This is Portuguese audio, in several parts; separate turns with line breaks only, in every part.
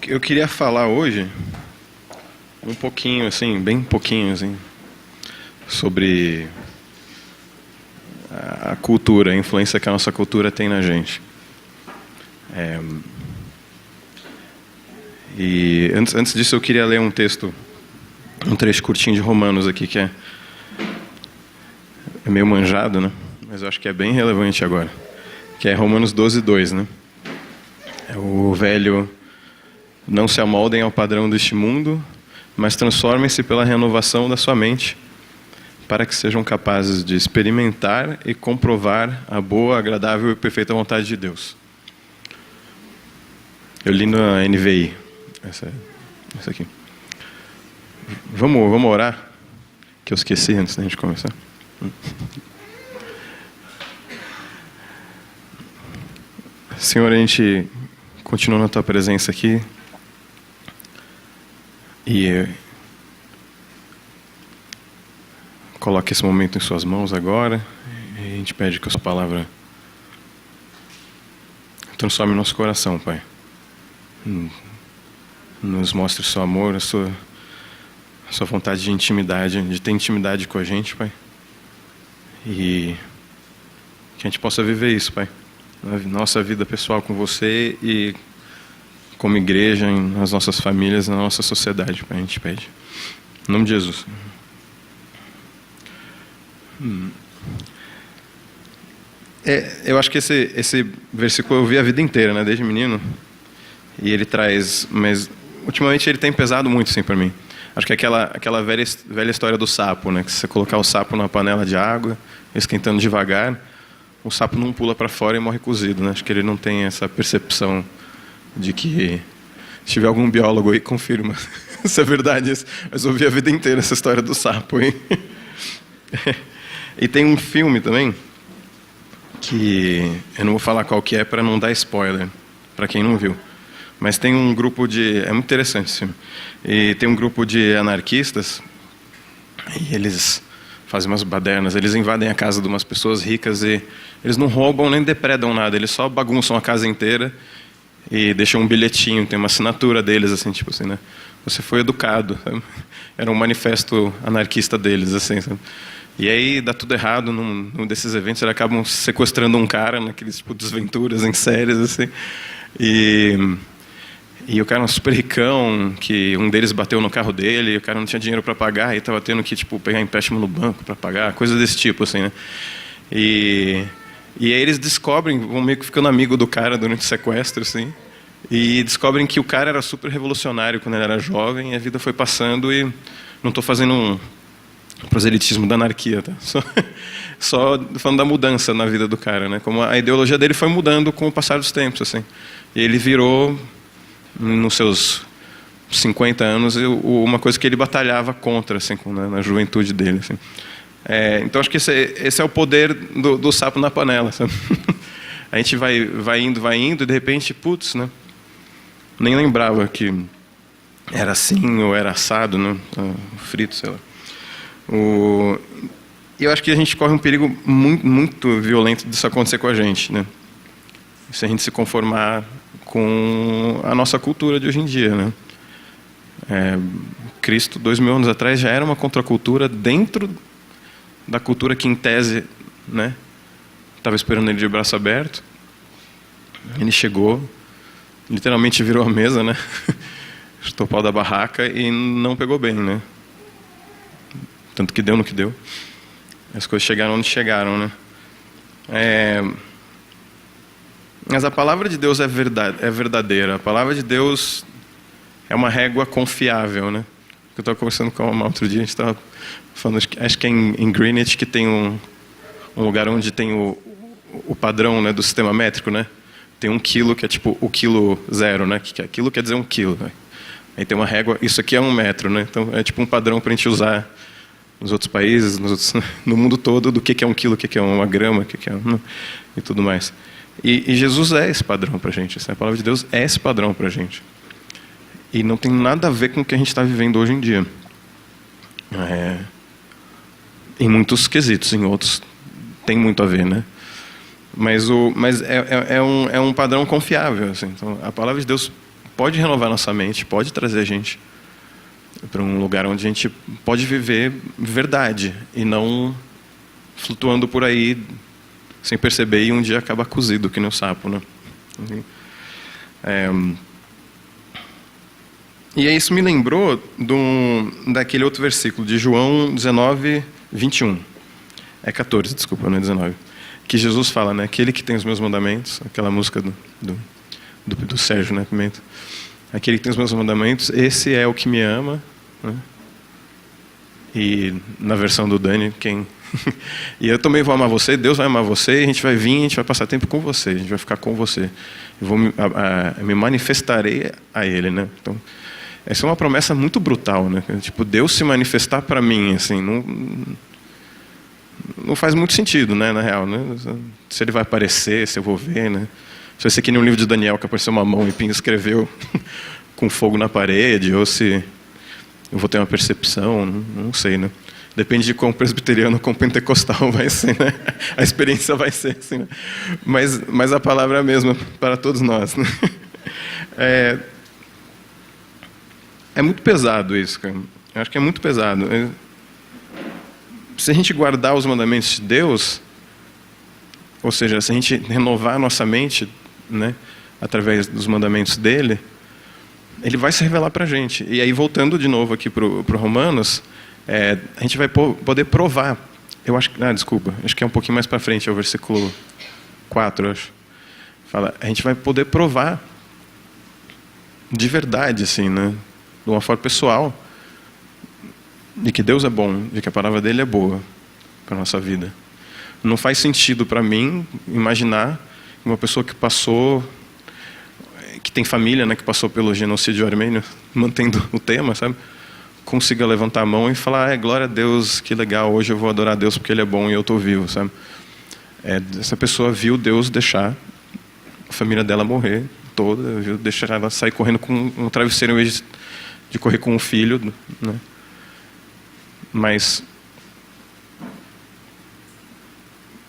Eu queria falar hoje um pouquinho, assim, bem pouquinho, assim, sobre a cultura, a influência que a nossa cultura tem na gente. E antes disso eu queria ler um texto, um trecho curtinho de Romanos aqui, que é meio manjado, né? Mas eu acho que é bem relevante agora. Que é Romanos 12:2, né? É o velho: não se amoldem ao padrão deste mundo, mas transformem-se pela renovação da sua mente, para que sejam capazes de experimentar e comprovar a boa, agradável e perfeita vontade de Deus. Eu li na NVI, essa aqui. Vamos orar? Que eu esqueci antes da gente começar. Senhor, a gente continua na Tua presença aqui. E coloque esse momento em Suas mãos agora. E a gente pede que a Sua palavra transforme nosso coração, Pai. Nos mostre o Seu amor, a Sua vontade de intimidade, de ter intimidade com a gente, Pai. E que a gente possa viver isso, Pai. Na nossa vida pessoal com Você e como igreja, nas nossas famílias, na nossa sociedade, Pai, a gente pede. Em nome de Jesus. Eu acho que esse versículo eu vi a vida inteira, né, desde menino. E ele traz, mas ultimamente ele tem pesado muito, assim, para mim. Acho que é aquela velha história do sapo, né, que se você colocar o sapo numa panela de água, esquentando devagar, o sapo não pula para fora e morre cozido, né? Acho que ele não tem essa percepção de que, se tiver algum biólogo aí, confirma se é verdade isso. Mas eu ouvi a vida inteira essa história do sapo, hein? E tem um filme também, que eu não vou falar qual que é para não dar spoiler, para quem não viu. Mas tem um grupo de... É muito interessante esse filme. E tem um grupo de anarquistas, e eles fazem umas badernas, eles invadem a casa de umas pessoas ricas e eles não roubam nem depredam nada, eles só bagunçam a casa inteira e deixam um bilhetinho, tem uma assinatura deles, assim, tipo assim, né? Você foi educado, sabe? Era um manifesto anarquista deles, assim, sabe? E aí dá tudo errado num desses eventos, eles acabam sequestrando um cara naqueles tipo desventuras em séries, assim. E o cara é um super ricão, que um deles bateu no carro dele, e o cara não tinha dinheiro para pagar, e estava tendo que tipo pegar empréstimo no banco para pagar, coisas desse tipo, assim, né? E aí eles descobrem, vão meio que ficando amigo do cara durante o sequestro, assim, e descobrem que o cara era super revolucionário quando ele era jovem, e a vida foi passando, e não estou fazendo um proselitismo da anarquia, tá? Só falando da mudança na vida do cara, né? Como a ideologia dele foi mudando com o passar dos tempos, assim. E ele virou, nos seus 50 anos, uma coisa que ele batalhava contra, assim, na juventude dele, assim. Então acho que esse é o poder do sapo na panela, sabe? A gente vai indo, e de repente, putz, né? Nem lembrava que era assim ou era assado, né? Frito, sei lá. E eu acho que a gente corre um perigo muito, muito violento disso acontecer com a gente, né? Se a gente se conformar com a nossa cultura de hoje em dia, né? Cristo, 2000 anos atrás, já era uma contracultura dentro da cultura que, em tese, né, estava esperando ele de braço aberto. Ele chegou, literalmente virou a mesa, né? Chutou o pau da barraca e não pegou bem, né? Tanto que deu no que deu. As coisas chegaram onde chegaram, né? Mas a palavra de Deus é verdadeira. A palavra de Deus é uma régua confiável, né? Eu estava conversando com uma outro dia, a gente estava falando, acho que é em Greenwich, que tem um lugar onde tem o padrão, né, do sistema métrico, né? Tem 1 quilo, que é tipo o quilo zero, né? Que aquilo quer dizer 1 quilo. Né? Aí tem uma régua, isso aqui é 1 metro, né? Então é tipo um padrão para a gente usar nos outros países, no mundo todo, do que é 1 quilo, o que é 1 grama, o que é e tudo mais. E Jesus é esse padrão para a gente. A palavra de Deus é esse padrão para a gente. E não tem nada a ver com o que a gente está vivendo hoje em dia. Em muitos quesitos, em outros tem muito a ver, né? Mas é um padrão confiável, assim. Então, a palavra de Deus pode renovar nossa mente, pode trazer a gente para um lugar onde a gente pode viver verdade e não flutuando por aí sem perceber e um dia acaba cozido, que nem o sapo, né? E aí isso me lembrou daquele outro versículo, de João 19, 21. É 14, desculpa, não é 19. Que Jesus fala, né? Aquele que tem os meus mandamentos, aquela música do Sérgio, né, Pimenta? Aquele que tem os meus mandamentos, esse é o que me ama, né? E na versão do Dani, quem... E eu também vou amar você, Deus vai amar você, e a gente vai vir, a gente vai passar tempo com você, a gente vai ficar com você. Eu vou me manifestarei a Ele, né? Então, essa é uma promessa muito brutal, né? Tipo, Deus se manifestar para mim, assim, não faz muito sentido, né, na real, né? Se Ele vai aparecer, se eu vou ver, né? Se vai ser que nem um livro de Daniel que apareceu uma mão e Pinho escreveu com fogo na parede, ou se eu vou ter uma percepção, não sei, né? Depende de quão presbiteriano ou quão pentecostal vai ser, né? A experiência vai ser assim, né? Mas a palavra é a mesma para todos nós, né? É muito pesado isso, cara. Eu acho que é muito pesado. Se a gente guardar os mandamentos de Deus, ou seja, se a gente renovar a nossa mente, né, através dos mandamentos dele, ele vai se revelar para a gente. E aí, voltando de novo aqui para o Romanos, a gente vai poder provar. Eu acho que... desculpa. Acho que é um pouquinho mais para frente, é o versículo 4, eu acho. Fala, a gente vai poder provar de verdade, assim, né, de uma forma pessoal, de que Deus é bom, de que a palavra dele é boa para a nossa vida. Não faz sentido para mim imaginar uma pessoa que passou... que tem família, né, que passou pelo genocídio armênio, mantendo o tema, sabe? Consiga levantar a mão e falar, glória a Deus, que legal, hoje eu vou adorar a Deus porque Ele é bom e eu estou vivo, sabe? Essa pessoa viu Deus deixar a família dela morrer toda, viu deixar ela sair correndo com um travesseiro em vez de correr com um filho, né? Mas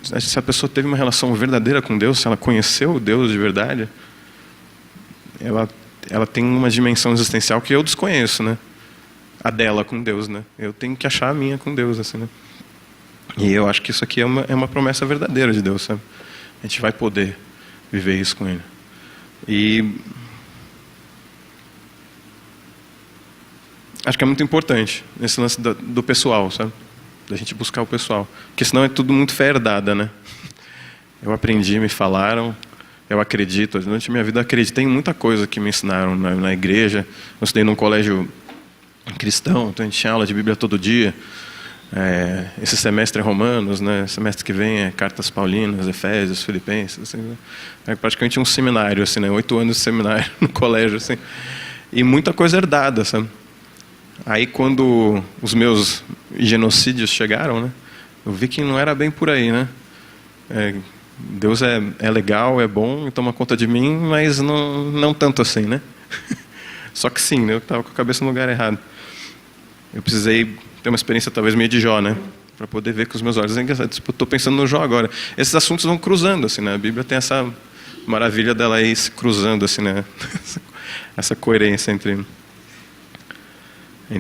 se a pessoa teve uma relação verdadeira com Deus, se ela conheceu Deus de verdade, ela tem uma dimensão existencial que eu desconheço, né? A dela com Deus, né? Eu tenho que achar a minha com Deus, assim, né? E eu acho que isso aqui é uma promessa verdadeira de Deus, sabe? A gente vai poder viver isso com Ele. E acho que é muito importante esse lance do pessoal, sabe? Da gente buscar o pessoal. Porque senão é tudo muito fé herdada, né? Eu aprendi, me falaram... Eu acredito, durante a minha vida eu acreditei em muita coisa que me ensinaram na igreja. Eu estudei num colégio cristão, então a gente tinha aula de Bíblia todo dia. Esse semestre é Romanos, né? Semestre que vem é Cartas Paulinas, Efésios, Filipenses. Assim, né? É praticamente um seminário, assim, né? 8 anos de seminário no colégio. Assim. E muita coisa herdada, sabe? Aí quando os meus genocídios chegaram, né? Eu vi que não era bem por aí, né? Deus é legal, é bom, toma conta de mim, mas não tanto assim, né? Só que sim, né? Eu estava com a cabeça no lugar errado. Eu precisei ter uma experiência talvez meio de Jó, né? Para poder ver com os meus olhos. Estou pensando no Jó agora. Esses assuntos vão cruzando, assim, né? A Bíblia tem essa maravilha dela aí se cruzando, assim, né? Essa coerência entre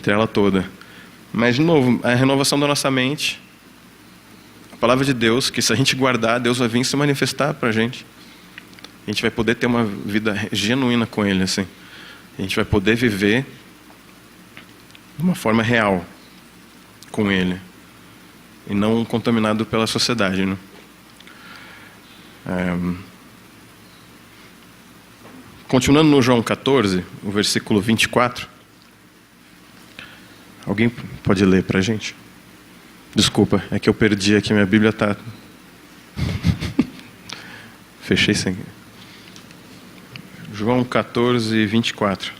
ela toda. Mas, de novo, a renovação da nossa mente... A palavra de Deus, que se a gente guardar, Deus vai vir se manifestar para a gente. A gente vai poder ter uma vida genuína com Ele, assim. A gente vai poder viver de uma forma real com Ele. E não contaminado pela sociedade, né? Continuando no João 14, o versículo 24. Alguém pode ler para a gente? Desculpa, é que eu perdi aqui, minha Bíblia está... Fechei sem... João 14, 24.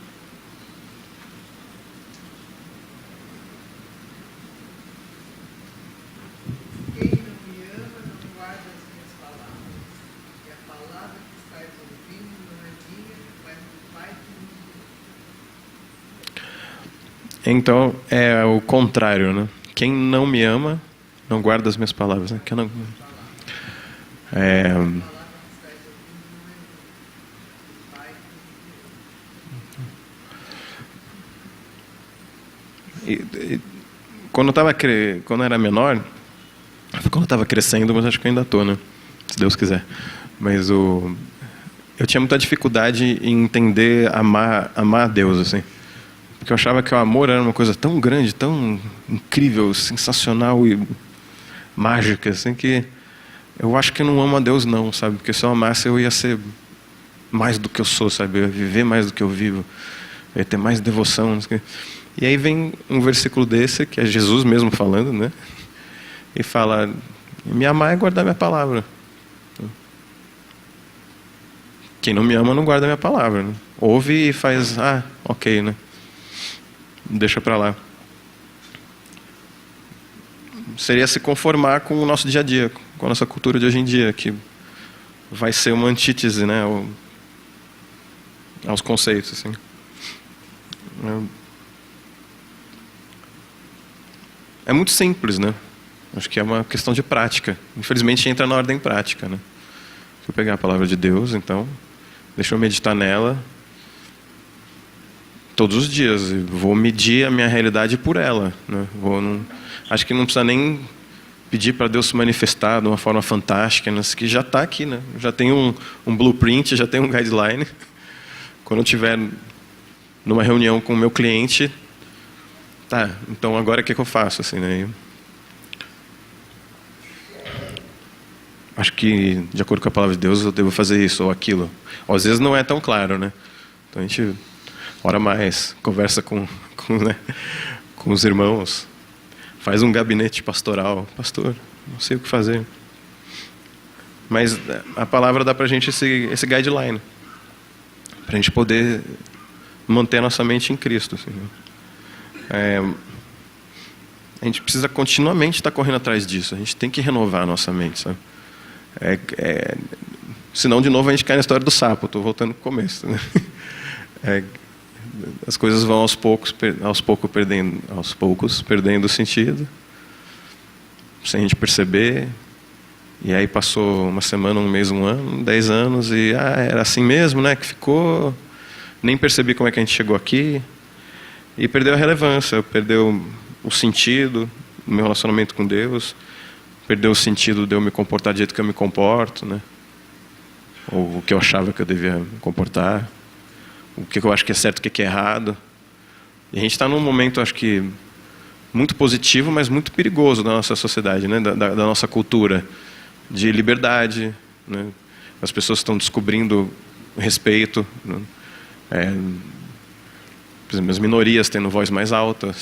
Quem não me ama não guarda as minhas palavras. E a palavra que estás ouvindo não é minha, mas do Pai que me enviou.
Então, é o contrário, né? Quem não me ama, não guarda as minhas palavras. Né? Quem não... Quando eu era menor, quando eu estava crescendo, mas acho que eu ainda estou, né? Se Deus quiser. Mas eu tinha muita dificuldade em entender amar a Deus, assim. Porque eu achava que o amor era uma coisa tão grande, tão incrível, sensacional e mágica, assim, que eu acho que eu não amo a Deus, não, sabe? Porque se eu amasse, eu ia ser mais do que eu sou, sabe? Eu ia viver mais do que eu vivo. Eu ia ter mais devoção. Não sei o quê. E aí vem um versículo desse, que é Jesus mesmo falando, né? E fala, me amar é guardar minha palavra. Quem não me ama não guarda minha palavra. Né? Ouve e faz, ok, né? Deixa pra lá. Seria se conformar com o nosso dia a dia, com a nossa cultura de hoje em dia, que vai ser uma antítese, né? Aos conceitos, assim. É muito simples, né? Acho que é uma questão de prática. Infelizmente entra na ordem prática, né? Se eu pegar a palavra de Deus, então, deixa eu meditar nela todos os dias. E vou medir a minha realidade por ela, né? Acho que não precisa nem pedir para Deus se manifestar de uma forma fantástica, né? Que já está aqui, né? Já tem um blueprint, já tem um guideline. Quando eu estiver numa reunião com o meu cliente, tá, então agora o que eu faço? Assim, né? Acho que, de acordo com a palavra de Deus, eu devo fazer isso ou aquilo. Às vezes não é tão claro, né? Então a gente ora mais, conversa com os irmãos, faz um gabinete pastoral. Pastor, não sei o que fazer. Mas a palavra dá pra gente esse guideline. Pra gente poder manter a nossa mente em Cristo. Assim, né? A gente precisa continuamente estar correndo atrás disso. A gente tem que renovar a nossa mente, sabe? Senão, de novo, a gente cai na história do sapo. Estou voltando para o começo. Né? As coisas vão aos poucos perdendo o sentido, sem a gente perceber. E aí passou uma semana, um mês, um ano, 10 anos, e era assim mesmo, né? Que ficou. Nem percebi como é que a gente chegou aqui. E perdeu a relevância, perdeu o sentido do meu relacionamento com Deus. Perdeu o sentido de eu me comportar do jeito que eu me comporto, né? Ou o que eu achava que eu devia me comportar. O que eu acho que é certo e o que é errado. E a gente está num momento, acho que, muito positivo, mas muito perigoso da nossa sociedade, né? Da nossa cultura. De liberdade, né? As pessoas estão descobrindo respeito. Né? Por exemplo, as minorias tendo voz mais alta.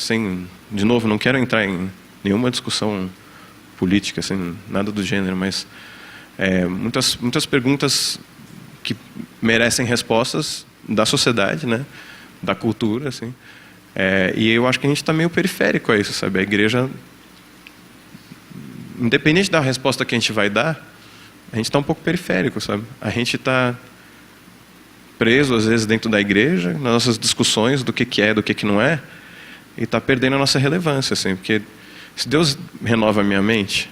De novo, não quero entrar em nenhuma discussão política, assim, nada do gênero, mas muitas perguntas que merecem respostas da sociedade, né, da cultura, assim, e eu acho que a gente está meio periférico a isso, sabe? A igreja, independente da resposta que a gente vai dar, a gente está um pouco periférico, sabe? A gente está preso às vezes dentro da igreja, nas nossas discussões do que é, do que não é, e está perdendo a nossa relevância, assim, porque se Deus renova a minha mente,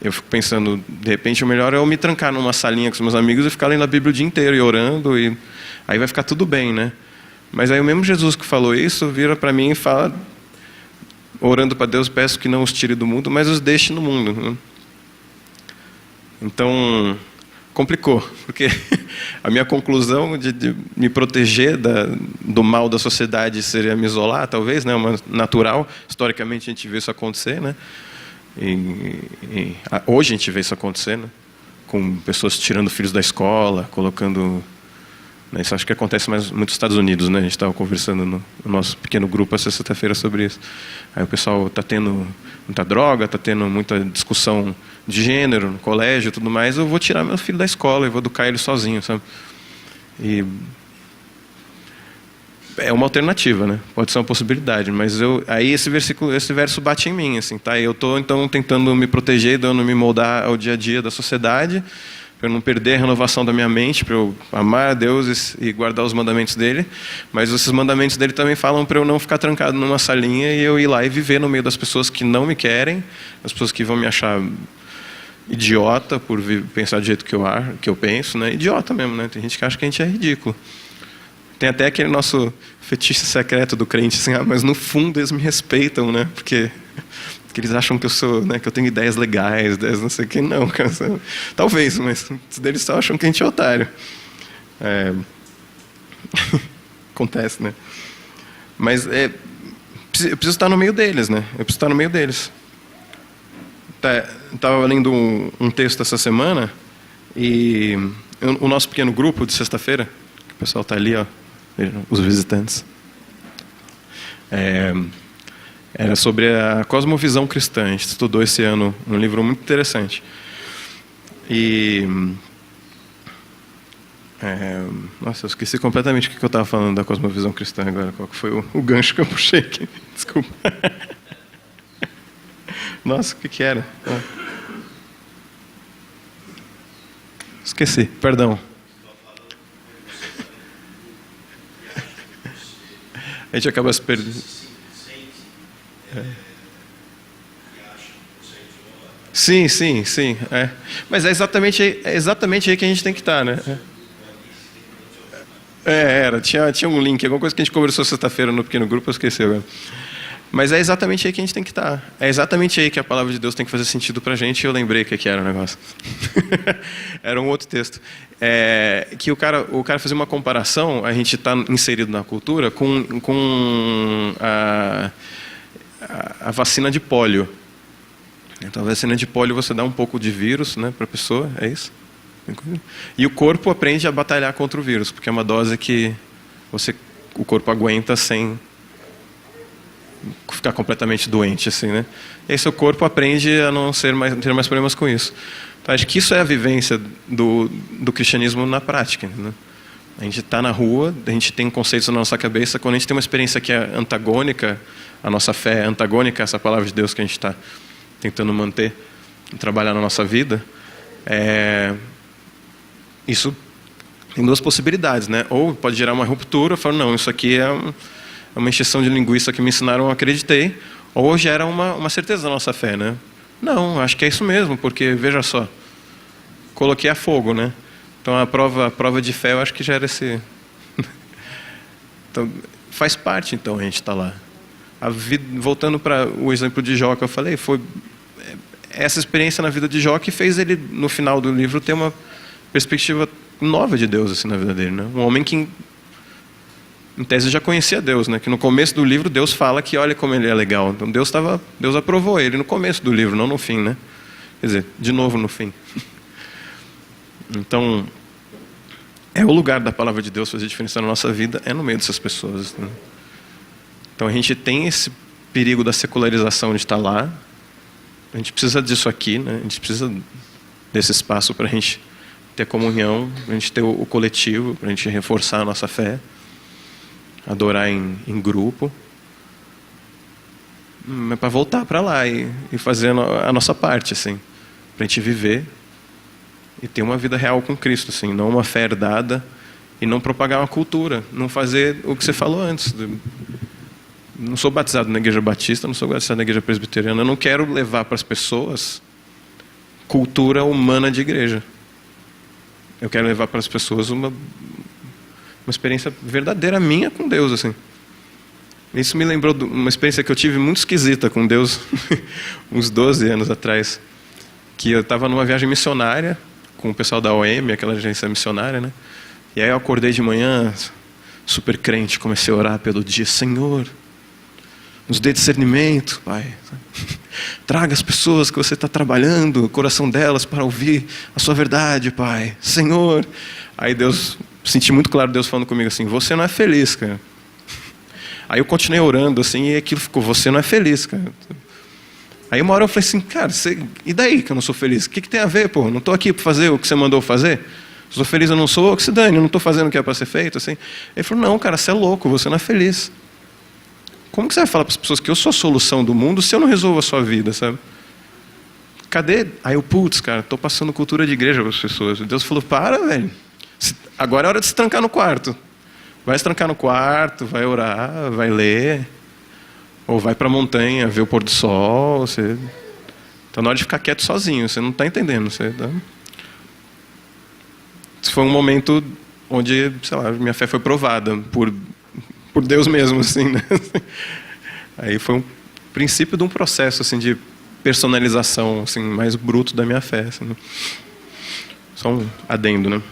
eu fico pensando, de repente o melhor é eu me trancar numa salinha com os meus amigos e ficar lendo a Bíblia o dia inteiro e orando, e aí vai ficar tudo bem, né? Mas aí o mesmo Jesus que falou isso, vira para mim e fala, orando para Deus, peço que não os tire do mundo, mas os deixe no mundo. Né? Então, complicou, porque a minha conclusão de me proteger do mal da sociedade seria me isolar, talvez, né, uma natural. Historicamente a gente vê isso acontecer, né? Hoje a gente vê isso acontecer, né? Com pessoas tirando filhos da escola, colocando, né, isso acho que acontece mais muito nos Estados Unidos, né? A gente estava conversando no nosso pequeno grupo essa sexta-feira sobre isso. Aí o pessoal está tendo muita droga, está tendo muita discussão de gênero no colégio e tudo mais. Eu vou tirar meu filho da escola e vou educar ele sozinho, sabe? E é uma alternativa, né? Pode ser uma possibilidade, mas aí esse verso bate em mim, assim, tá? Eu estou então tentando me proteger, dando me moldar ao dia a dia da sociedade, para eu não perder a renovação da minha mente, para eu amar a Deus e guardar os mandamentos dele, mas esses mandamentos dele também falam para eu não ficar trancado numa salinha e eu ir lá e viver no meio das pessoas que não me querem, as pessoas que vão me achar idiota por pensar do jeito que eu penso, né? Idiota mesmo, né? Tem gente que acha que a gente é ridículo. Tem até aquele nosso fetiche secreto do crente, assim, mas no fundo eles me respeitam, né? Porque eles acham que eu sou, né, que eu tenho ideias legais, ideias não sei o que, não, cara. Talvez, mas eles só acham que a gente é otário. Acontece, né? Mas eu preciso estar no meio deles, né? Eu preciso estar no meio deles. Estava lendo um texto essa semana e o nosso pequeno grupo de sexta-feira, que o pessoal está ali, ó, os visitantes, era sobre a cosmovisão cristã. A gente estudou esse ano um livro muito interessante. Nossa, eu esqueci completamente o que eu estava falando da cosmovisão cristã agora. Qual que foi o gancho que eu puxei aqui? Desculpa. Nossa, o que era? Esqueci, perdão. A gente acaba se perdendo. Sim. Mas é exatamente aí que a gente tem que estar, né? Tinha um link, alguma coisa que a gente conversou sexta-feira no pequeno grupo, eu esqueci agora. Mas é exatamente aí que a gente tem que estar. É exatamente aí que a palavra de Deus tem que fazer sentido pra gente, e eu lembrei o que era o negócio. Era um outro texto. Que o cara fazia uma comparação, a gente está inserido na cultura, com a vacina de pólio. Então, a vacina de pólio, você dá um pouco de vírus, né, para a pessoa, é isso? E o corpo aprende a batalhar contra o vírus, porque é uma dose que o corpo aguenta sem ficar completamente doente, assim, né? E aí seu corpo aprende a não ter mais problemas com isso. Então, acho que isso é a vivência do cristianismo na prática, né? A gente está na rua, a gente tem conceitos na nossa cabeça, quando a gente tem uma experiência que é antagônica, a nossa fé é antagônica a essa palavra de Deus que a gente está tentando manter e trabalhar na nossa vida, isso tem duas possibilidades, né? Ou pode gerar uma ruptura, eu falo, não, isso aqui é uma encheção de linguiça que me ensinaram, eu acreditei, ou gera uma certeza da nossa fé, né? Não, acho que é isso mesmo, porque, veja só, coloquei a fogo, né? Então, a prova de fé, eu acho que gera esse... Então, faz parte, então, a gente está lá. Voltando para o exemplo de Jó que eu falei, foi essa experiência na vida de Jó que fez ele, no final do livro, ter uma perspectiva nova de Deus assim, na vida dele, né? Um homem que, em tese, já conhecia Deus, né? Que no começo do livro Deus fala que olha como ele é legal. Então Deus aprovou ele no começo do livro, não no fim, né? Quer dizer, de novo no fim. Então, é o lugar da palavra de Deus fazer diferença na nossa vida, é no meio dessas pessoas, né? Então a gente tem esse perigo da secularização de estar lá. A gente precisa disso aqui, né? A gente precisa desse espaço para a gente ter comunhão, para a gente ter o coletivo, para a gente reforçar a nossa fé, adorar em grupo, mas para voltar para lá e fazer a nossa parte, assim, para a gente viver e ter uma vida real com Cristo, assim, não uma fé herdada e não propagar uma cultura, não fazer o que você falou antes. Não sou batizado na igreja batista, não sou batizado na igreja presbiteriana. Eu não quero levar para as pessoas cultura humana de igreja. Eu quero levar para as pessoas uma experiência verdadeira minha com Deus, assim. Isso me lembrou de uma experiência que eu tive muito esquisita com Deus, uns 12 anos atrás. Que eu estava numa viagem missionária com o pessoal da OM, aquela agência missionária, né? E aí eu acordei de manhã, super crente, comecei a orar pelo dia. Senhor, nos dê discernimento, Pai. Traga as pessoas que você está trabalhando, o coração delas para ouvir a sua verdade, Pai. Senhor. Aí senti muito claro Deus falando comigo assim, você não é feliz, cara. Aí eu continuei orando assim, e aquilo ficou, você não é feliz, cara. Aí uma hora eu falei assim, cara, e daí que eu não sou feliz? O que tem a ver, pô? Não estou aqui para fazer o que você mandou fazer? Se sou feliz eu não sou, que se dane, eu não estou fazendo o que é para ser feito, assim. Ele falou, não, cara, você é louco, você não é feliz. Como que você vai falar para as pessoas que eu sou a solução do mundo se eu não resolvo a sua vida, sabe? Cadê? Aí eu, cara, estou passando cultura de igreja para as pessoas. Deus falou, para, velho. Agora é hora de se trancar no quarto. Vai se trancar no quarto, vai orar, vai ler. Ou vai para a montanha ver o pôr do sol. Então, na hora de ficar quieto sozinho, você não está entendendo. Isso foi um momento onde, sei lá, minha fé foi provada por Deus mesmo, assim, né? Aí foi um princípio de um processo, assim, de personalização, assim, mais bruto da minha fé, assim, né? Só um adendo, né?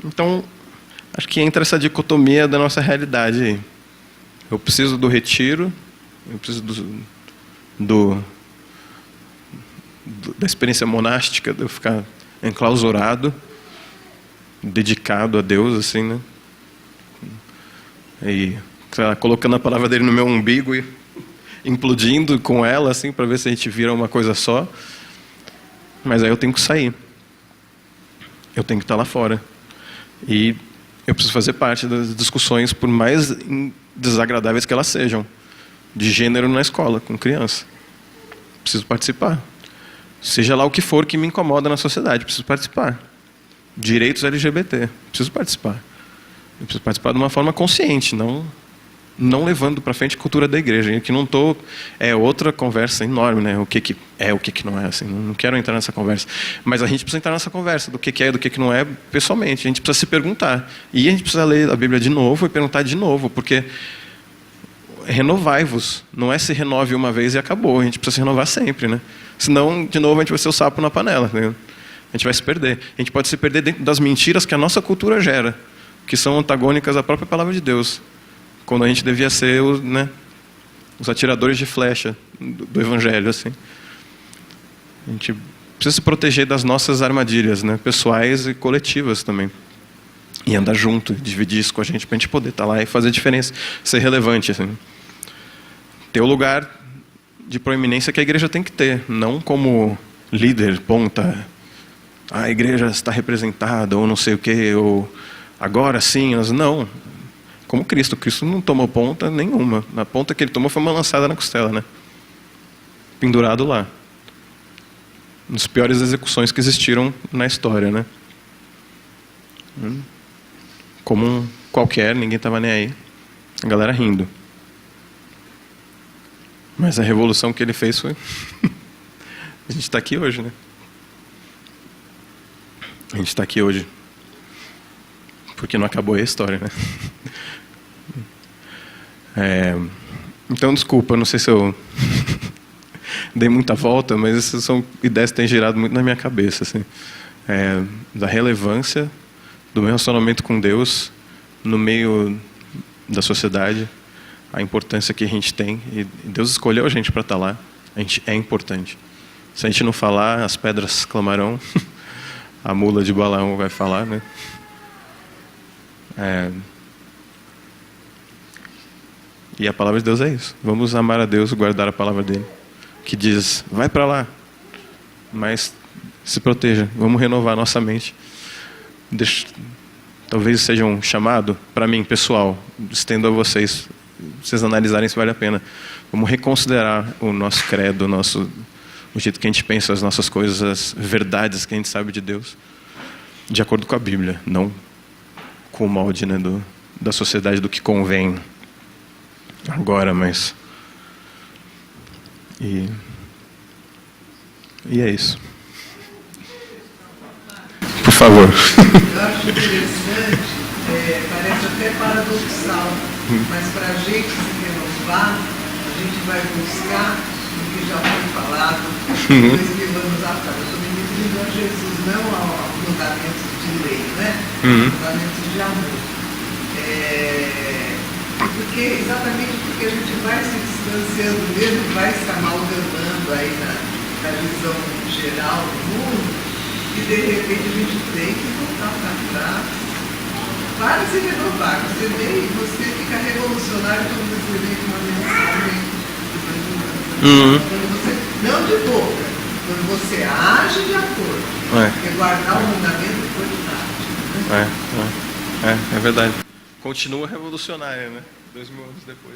Então, acho que entra essa dicotomia da nossa realidade aí. Eu preciso do retiro, eu preciso da experiência monástica, de eu ficar enclausurado, dedicado a Deus, assim, né? E, sei lá, colocando a palavra dele no meu umbigo e implodindo com ela, assim, para ver se a gente vira uma coisa só. Mas aí eu tenho que sair. Eu tenho que estar lá fora. E eu preciso fazer parte das discussões, por mais desagradáveis que elas sejam, de gênero na escola, com criança. Preciso participar. Seja lá o que for que me incomoda na sociedade, preciso participar. Direitos LGBT, preciso participar. Eu preciso participar de uma forma consciente, não levando para frente a cultura da igreja. Que não tô, é outra conversa enorme, né? O que é, o que não é, assim. Não quero entrar nessa conversa. Mas a gente precisa entrar nessa conversa do que é e do que não é, pessoalmente. A gente precisa se perguntar. E a gente precisa ler a Bíblia de novo e perguntar de novo, porque renovai-vos. Não é se renove uma vez e acabou. A gente precisa se renovar sempre, né? Senão, de novo, a gente vai ser o sapo na panela, né? A gente vai se perder. A gente pode se perder dentro das mentiras que a nossa cultura gera, que são antagônicas à própria palavra de Deus. Quando a gente devia ser os atiradores de flecha do Evangelho, assim. A gente precisa se proteger das nossas armadilhas, né? Pessoais e coletivas também. E andar junto, dividir isso com a gente, para a gente poder estar lá e fazer diferença, ser relevante, assim. Ter o lugar de proeminência que a igreja tem que ter, não como líder, ponta, a igreja está representada, ou não sei o quê, ou agora sim, não. Como Cristo não tomou ponta nenhuma. A ponta que ele tomou foi uma lançada na costela, né? Pendurado lá. Nas piores execuções que existiram na história, né? Como um qualquer, ninguém estava nem aí. A galera rindo. Mas a revolução que ele fez foi... A gente está aqui hoje, né? A gente está aqui hoje. Porque não acabou a história, né? Então, desculpa, não sei se eu dei muita volta, mas essas são ideias que têm girado muito na minha cabeça, assim. Da relevância do meu relacionamento com Deus no meio da sociedade, a importância que a gente tem. E Deus escolheu a gente para estar lá. A gente é importante. Se a gente não falar, as pedras clamarão. A mula de Balaão vai falar, né? E a palavra de Deus é isso. Vamos amar a Deus e guardar a palavra dele, que diz, vai para lá, mas se proteja. Vamos renovar nossa mente. Talvez seja um chamado para mim, pessoal. Estendo a vocês analisarem se vale a pena. Vamos reconsiderar o nosso credo, o jeito que a gente pensa as nossas coisas, as verdades que a gente sabe de Deus, de acordo com a Bíblia, não com o molde, né, da sociedade, do que convém agora, mas... E é isso. Por favor.
Eu acho interessante, parece até paradoxal, mas para a gente se renovar, a gente vai buscar o que já foi falado 2000 anos atrás. Eu estou me referindo a Jesus, não ao fundamento de lei, né? Fundamento de amor. Exatamente porque a gente vai se distanciando mesmo, vai se amalgamando aí na visão geral do mundo, e de repente a gente tem que voltar para trás para se renovar. Você fica revolucionário quando você vem com uma mensagem. Quando você, não de boca, quando você age de acordo. Porque guardar o mandamento depois de nada.
É verdade. Continua revolucionária, né? 2000 anos depois.